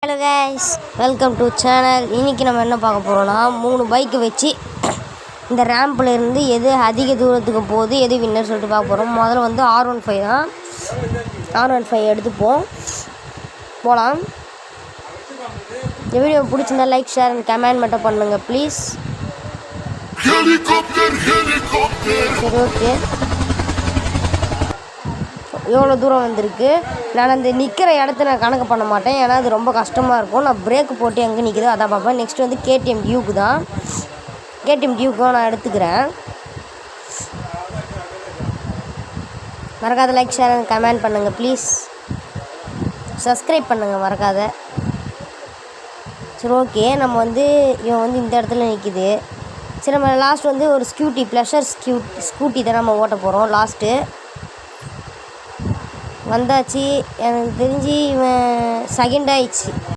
Hello guys, welcome to channel. இன்றைக்கி நம்ம என்ன பார்க்க போகிறோன்னா 3 பைக்கு வச்சு இந்த ரேம்பில் இருந்து எது அதிக தூரத்துக்கு போகுது, எது வின்னர் சொல்லிட்டு பார்க்க போகிறோம். முதல்ல வந்து R15 தான். R15 எடுத்துப்போம், போகலாம். இந்த வீடியோ பிடிச்சிருந்தா லைக், ஷேர் அண்ட் கமெண்ட் மட்டும் பண்ணுங்கள் ப்ளீஸ். சரி, ஓகே. எவ்வளோ தூரம் வந்திருக்கு. நான் அந்த நிற்கிற இடத்த நான் கணக்கு பண்ண மாட்டேன், ஏன்னா அது ரொம்ப கஷ்டமாக இருக்கும். நான் பிரேக்கு போட்டு எங்கே நிற்குதோ அதான் பார்ப்பேன். நெக்ஸ்ட் வந்து KTM டியூக்கு தான். KTM டியூக்கும் நான் எடுத்துக்கிறேன். மறக்காத லைக், ஷேர் அண்ட் கமெண்ட் பண்ணுங்கள் ப்ளீஸ். சப்ஸ்கிரைப் பண்ணுங்கள் மறக்காத. சரி, ஓகே. நம்ம வந்து இவன் வந்து இந்த இடத்துல நிற்கிது. சரி, நம்ம லாஸ்ட் வந்து ஒரு ப்ளஷர் ஸ்கூட்டி தான் நம்ம ஓட்ட போகிறோம். லாஸ்ட்டு வந்தாச்சு. எனக்கு தெரிஞ்சு இவன் செகண்ட் ஆயிடுச்சு.